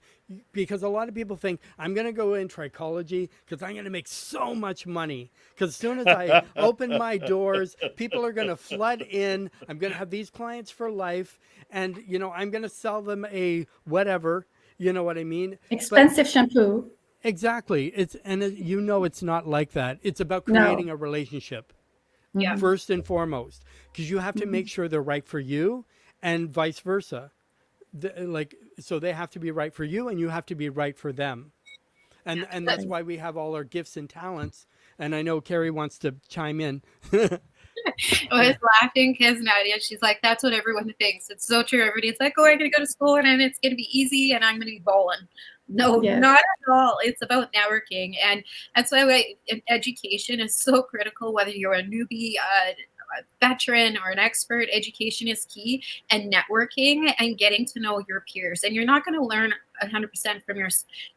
B: because a lot of people think I'm going to go in trichology because I'm going to make so much money. Because as soon as I open my doors, people are going to flood in. I'm going to have these clients for life, and I'm going to sell them a whatever. You know what I mean?
C: Expensive shampoo.
B: Exactly. It's not like that. It's about creating a relationship.
D: Yeah.
B: First and foremost, because you have to make sure they're right for you, and vice versa. So they have to be right for you, and you have to be right for them. And that's why we have all our gifts and talents. And I know Carrie wants to chime in.
D: I was laughing because Nadia, she's like, that's what everyone thinks. It's so true. Everybody's like, oh, I'm going to go to school and it's going to be easy and I'm going to be bowling. No, not at all. It's about networking. And that's why education is so critical, whether you're a newbie, a veteran, or an expert. Education is key, and networking and getting to know your peers. And you're not going to learn 100% from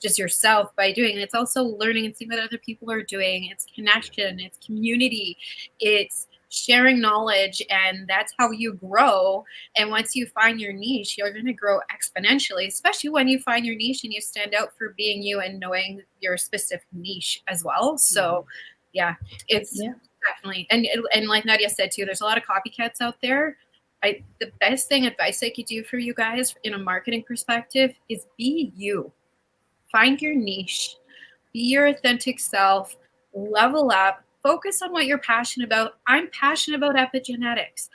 D: just yourself by doing it. It's also learning and seeing what other people are doing. It's connection, it's community, it's sharing knowledge, and that's how you grow. And once you find your niche, you're going to grow exponentially, especially when you find your niche and you stand out for being you and knowing your specific niche as well. So it's definitely, and like Nadia said too, there's a lot of copycats out there. The best advice I could do for you guys in a marketing perspective is be you. Find your niche, be your authentic self, level up, focus on what you're passionate about. I'm passionate about epigenetics.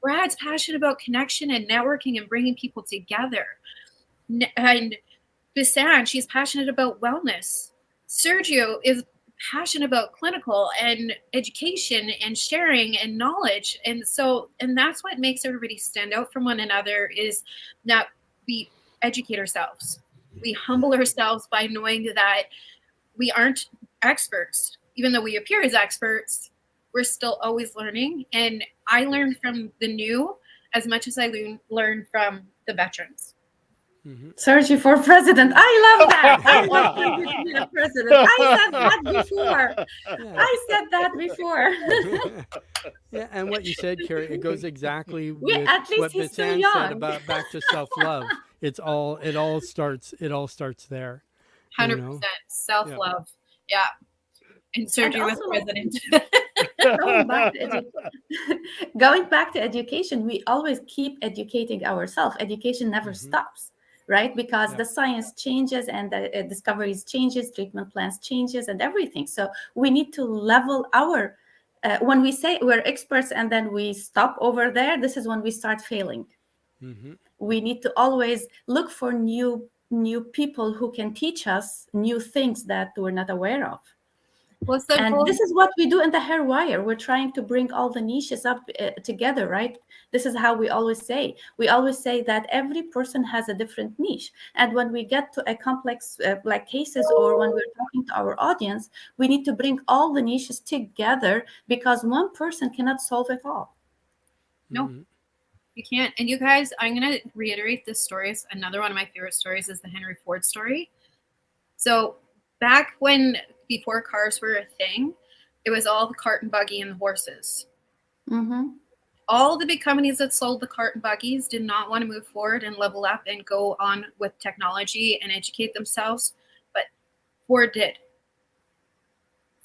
D: Brad's passionate about connection and networking and bringing people together. And Bisan, she's passionate about wellness. Sergio is passionate about clinical and education and sharing and knowledge. And that's what makes everybody stand out from one another, is that we educate ourselves. We humble ourselves by knowing that we aren't experts. Even though we appear as experts, we're still always learning. And I learn from the new as much as I learn from the veterans.
C: Sergio for president. I love that. I want Sergio to be the president. I said that before.
B: Yeah, and what you said, Carrie, it goes exactly with
C: at least
B: what
C: he's still
B: Bisan
C: young.
B: said about back to self-love. It all starts there.
D: 100% self-love. Yeah. And Sergio was president.
C: Going back to education, we always keep educating ourselves. Education never stops, right? Because the science changes and the discoveries changes, treatment plans changes, and everything. So we need to level our when we say we're experts and then we stop over there, this is when we start failing. We need to always look for new people who can teach us new things that we're not aware of.
D: What's the
C: And
D: goal?
C: this is what we do in the Hair Wire. We're trying to bring all the niches up together, right? This is how we always say. We always say that every person has a different niche. And when we get to a complex like cases, or when we're talking to our audience, we need to bring all the niches together, because one person cannot solve it all.
D: No, you can't. And you guys, I'm going to reiterate this story. It's another one of my favorite stories is the Henry Ford story. So back when, before cars were a thing, it was all the cart and buggy and the horses. All the big companies that sold the cart and buggies did not want to move forward and level up and go on with technology and educate themselves, but Ford did.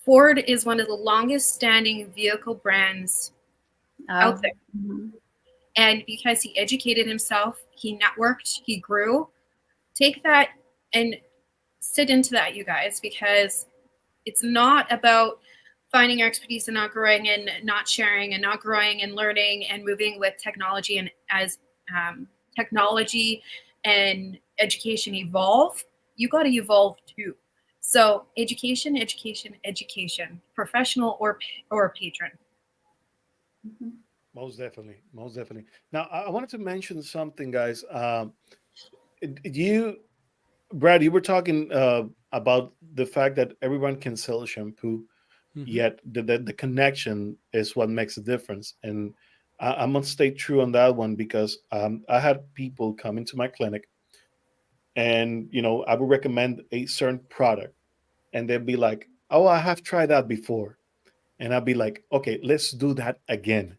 D: Ford is one of the longest standing vehicle brands out there. And because he educated himself, he networked, he grew. Take that and sit into that, you guys, because it's not about finding your expertise and not growing and not sharing and not growing and learning and moving with technology. And as technology and education evolve, you got to evolve too. So education, education, education, professional or patron.
A: Most definitely, most definitely. Now, I wanted to mention something, guys. Brad, you were talking about the fact that everyone can sell shampoo, yet the connection is what makes a difference. And I'm gonna stay true on that one, because I had people come into my clinic, and I would recommend a certain product, and they'd be like, "Oh, I have tried that before," and I'd be like, "Okay, let's do that again.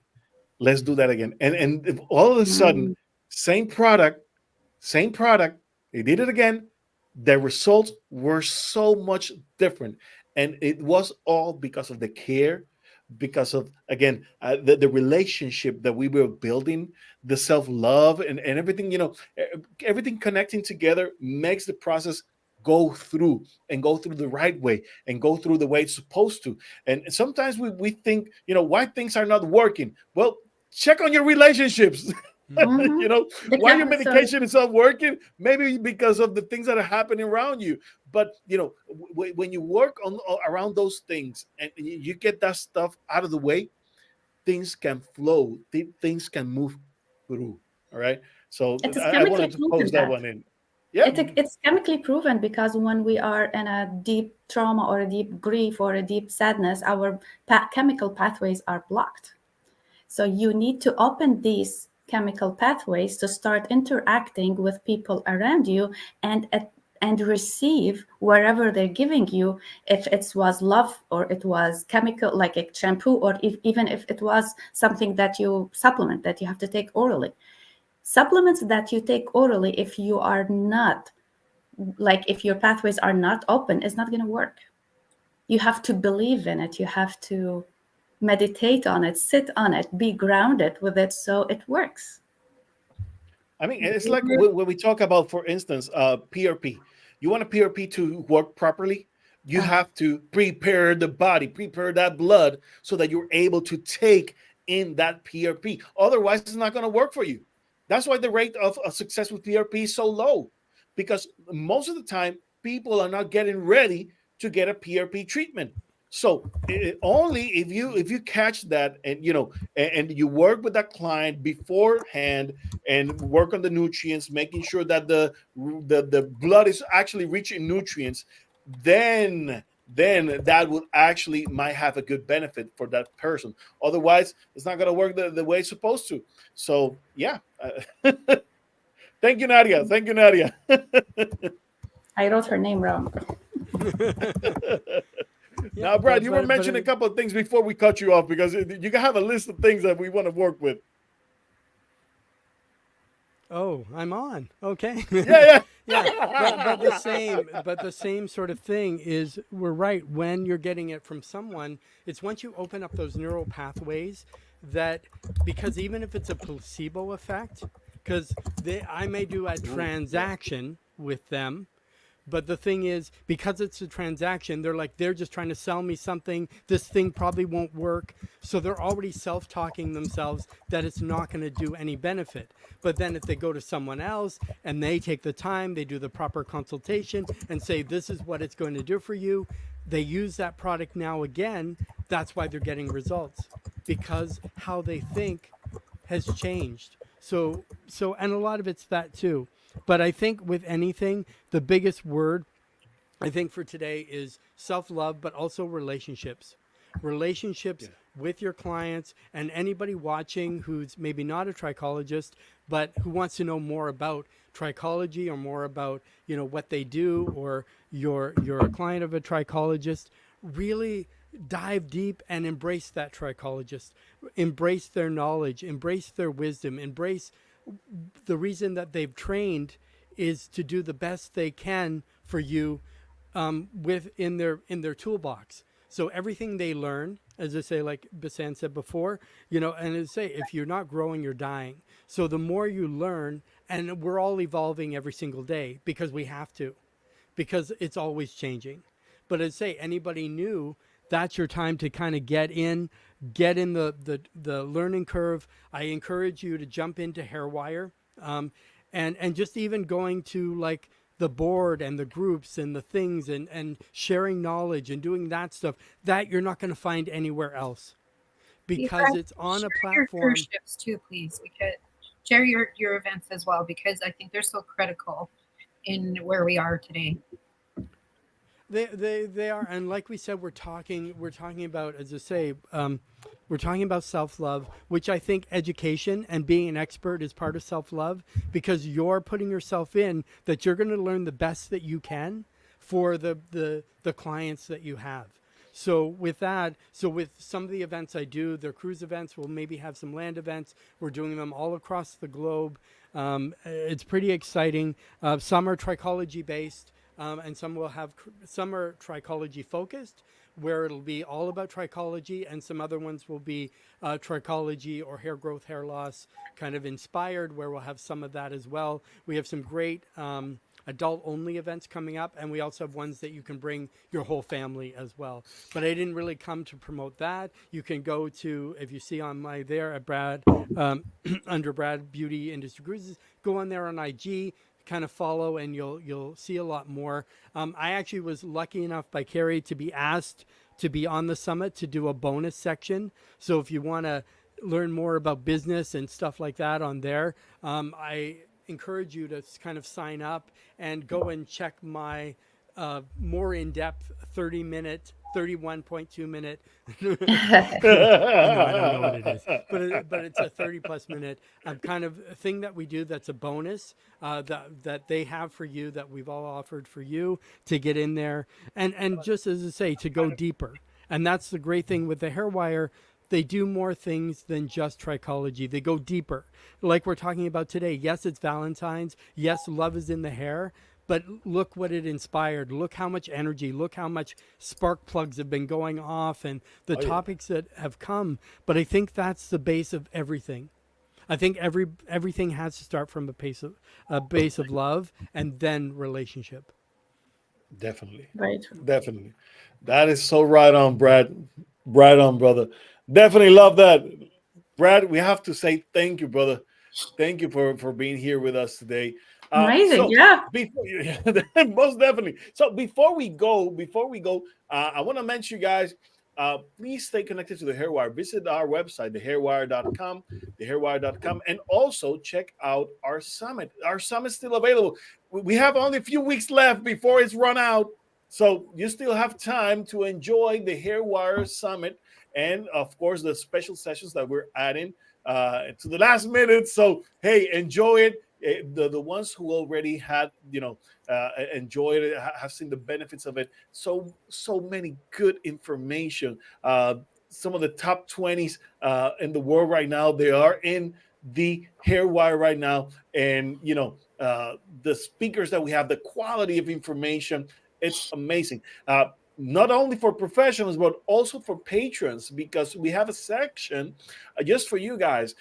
A: Let's do that again." And if all of a sudden, same product, they did it again. The results were so much different, and it was all because of the care, because of, again, the relationship that we were building, the self-love, and everything. Everything connecting together makes the process go through the right way, and go through the way it's supposed to. And sometimes we think, why things are not working. Well, check on your relationships. Why your medication is not working, maybe because of the things that are happening around you. But when you work on around those things, and you get that stuff out of the way, things can flow, things can move through. All right, so I wanted to post that one in. Yeah,
C: it's chemically proven, because when we are in a deep trauma or a deep grief or a deep sadness, our chemical pathways are blocked. So you need to open these chemical pathways to start interacting with people around you, and receive wherever they're giving you, if it was love, or it was chemical like a shampoo, or even if it was something that you supplement that you have to take orally. Supplements that you take orally, if you are not, like, if your pathways are not open, is not going to work. You have to believe in it. You have to meditate on it, sit on it, be grounded with it, so it works.
A: I mean, it's like when we talk about, for instance, PRP. You want a PRP to work properly, you have to prepare the body, prepare that blood, so that you're able to take in that PRP. Otherwise, it's not going to work for you. That's why the rate of success with PRP is so low, because most of the time people are not getting ready to get a PRP treatment. So only if you catch that, and you work with that client beforehand, and work on the nutrients, making sure that the blood is actually reaching nutrients, then that would actually might have a good benefit for that person. Otherwise, it's not going to work the way it's supposed to. So yeah. Thank you, Nadia. Thank you, Nadia.
C: I wrote her name wrong.
A: Now, Brad, you were mentioning a couple of things before we cut you off, because you have a list of things that we want to work with.
B: Oh, I'm on. Okay.
A: Yeah.
B: But the same sort of thing is, we're right. When you're getting it from someone, it's once you open up those neural pathways that, because even if it's a placebo effect, because I may do a transaction with them, But the thing is, because it's a transaction, they're just trying to sell me something. This thing probably won't work. So they're already self-talking themselves that it's not going to do any benefit. But then if they go to someone else and they take the time, they do the proper consultation and say, this is what it's going to do for you. They use that product now again. That's why they're getting results, because how they think has changed. So, and a lot of it's that too. But I think with anything, the biggest word I think for today is self-love, but also relationships. Relationships with your clients and anybody watching who's maybe not a trichologist, but who wants to know more about trichology or more about, what they do, or you're a client of a trichologist. Really dive deep and embrace that trichologist, embrace their knowledge, embrace their wisdom, embrace the reason that they've trained is to do the best they can for you in their toolbox. So everything they learn, as I say, like Bisan said before, and as I say, if you're not growing, you're dying. So the more you learn, and we're all evolving every single day because we have to, because it's always changing. But as I say, anybody new, that's your time to kind of get in the learning curve. I encourage you to jump into Hairwire, and just even going to like the board and the groups and the things and sharing knowledge and doing that stuff that you're not going to find anywhere else, because it's on a platform.
D: Your shifts too, please, because share your events as well, because I think they're so critical in where we are today.
B: They are, and like we said, we're talking about, as I say, we're talking about self-love, which I think education and being an expert is part of self-love, because you're putting yourself in that you're going to learn the best that you can for the clients that you have. So with some of the events I do, they're cruise events. We'll maybe have some land events. We're doing them all across the globe. It's pretty exciting. Some are trichology based. And some are trichology focused, where it'll be all about trichology, and some other ones will be trichology or hair growth, hair loss kind of inspired, where we'll have some of that as well. We have some great adult only events coming up, and we also have ones that you can bring your whole family as well. But I didn't really come to promote that. You can go to, if you see on my there at Brad, under Brad Beauty Industry Cruises, go on there on IG, kind of follow, and you'll see a lot more. I actually was lucky enough by Carrie to be asked to be on the summit to do a bonus section. So if you want to learn more about business and stuff like that on there, I encourage you to kind of sign up and go and check my more in-depth 31.2 minute. I don't know what it is, but it's a 30+ minute kind of thing that we do. That's a bonus that they have for you, that we've all offered for you to get in there, and just as I say, to go deeper. And that's the great thing with the Hairwire. They do more things than just trichology. They go deeper, like we're talking about today. Yes, it's Valentine's. Yes, love is in the hair. But look what it inspired. Look how much energy, look how much spark plugs have been going off, and the topics that have come. But I think that's the base of everything. I think everything has to start from a base of love, and then relationship.
A: Definitely.
C: Right.
A: Definitely. That is so right on, Brad. Right on, brother. Definitely love that. Brad, we have to say thank you, brother. Thank you for being here with us today.
C: Amazing, yeah.
A: Most definitely. So before we go, I want to mention, you guys, please stay connected to the Hairwire. Visit our website, thehairwire.com, and also check out our summit. Our summit's still available. We have only a few weeks left before it's run out, so you still have time to enjoy the Hairwire Summit, and of course the special sessions that we're adding to the last minute. So hey, enjoy it. The ones who already had, enjoyed it, have seen the benefits of it. So many good information. Some of the top 20s in the world right now, they are in the Hairwire right now. And, the speakers that we have, the quality of information, it's amazing. not only for professionals but also for patrons, because we have a section just for you guys.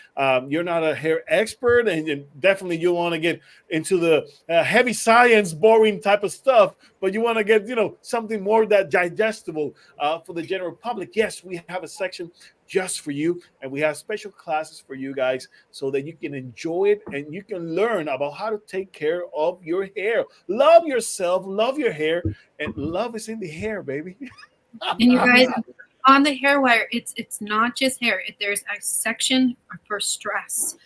A: You're not a hair expert, and definitely you want to get into the heavy science, boring type of stuff, but you want to get something more that digestible for the general public. Yes, we have a section just for you, and we have special classes for you guys so that you can enjoy it and you can learn about how to take care of your hair. Love yourself, love your hair, and love is in the hair, baby.
D: And you guys, on the hair wire, it's not just hair. There's a section for stress.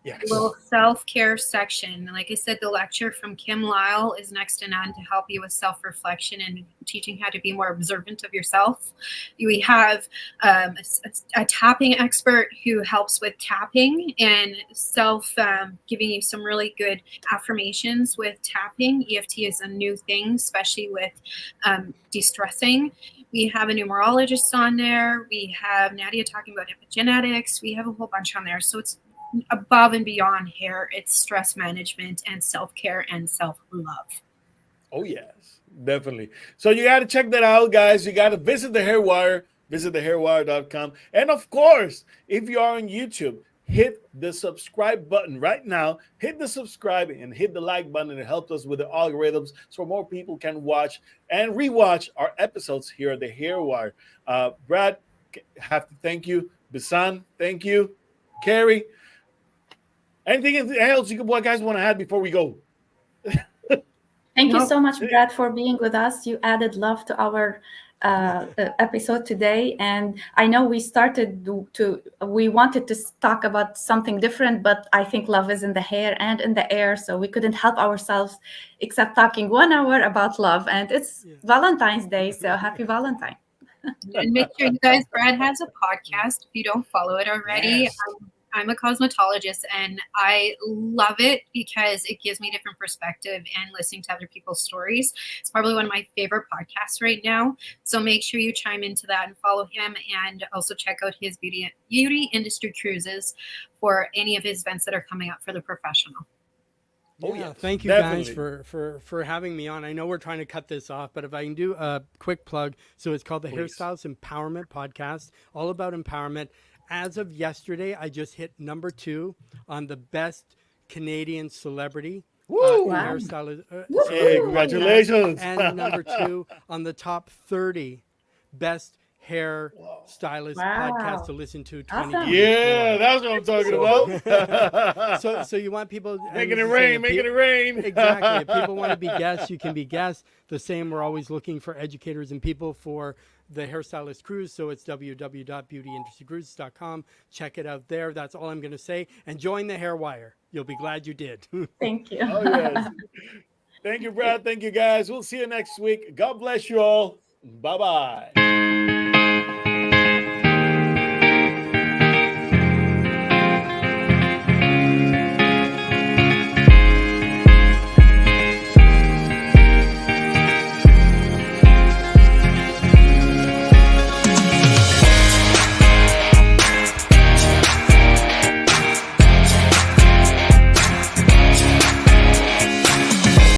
A: Yes.
D: A little self-care section. Like I said, the lecture from Kim Lyle is next to none to help you with self-reflection and teaching how to be more observant of yourself. We have a tapping expert who helps with tapping and giving you some really good affirmations with tapping. EFT is a new thing, especially with de-stressing. We have a numerologist on there. We have Nadia talking about epigenetics. We have a whole bunch on there. So it's above and beyond hair. It's stress management and self-care and self-love.
A: Oh yes, definitely. So you got to check that out, guys. You got to visit the Hairwire, visit thehairwire.com. And of course, if you are on YouTube, hit the subscribe button right now. Hit the subscribe and hit the like button. It helps us with the algorithms so more people can watch and rewatch our episodes here at the Hairwire. Brad, have to thank you. Bisan, thank you. Carrie, anything else you guys want to add before we go?
C: Thank you so much, Brad, for being with us. You added love to our episode today. And I know we wanted to talk about something different, but I think love is in the hair and in the air. So we couldn't help ourselves except talking 1 hour about love. And it's Valentine's Day. So happy Valentine.
D: And make sure you guys, Brad has a podcast if you don't follow it already.
A: Yes.
D: I'm a cosmetologist and I love it because it gives me different perspective and listening to other people's stories. It's probably one of my favorite podcasts right now. So make sure you chime into that and follow him, and also check out his beauty industry cruises for any of his events that are coming up for the professional.
B: Oh yeah, thank you
A: definitely.
B: guys for having me on. I know we're trying to cut this off, but if I can do a quick plug. So it's called the Hairstyles Empowerment Podcast, all about empowerment. As of yesterday, I just hit number 2 on the best Canadian celebrity hairstylist.
A: Hey, congratulations.
B: And number 2 on the top 30 best hair stylist podcast to listen to 2024.
A: Yeah, that's what I'm talking about.
B: So you want people
A: making it rain.
B: Exactly. If people want to be guests, you can be guests. The same, we're always looking for educators and people for the Hairstylist Cruise. So it's www.beautyindustrycruises.com. Check it out there. That's all I'm going to say. And join the Hairwire. You'll be glad you did.
C: Thank you.
A: Oh, yes. Thank you, Brad. Thank you, guys. We'll see you next week. God bless you all. Bye-bye.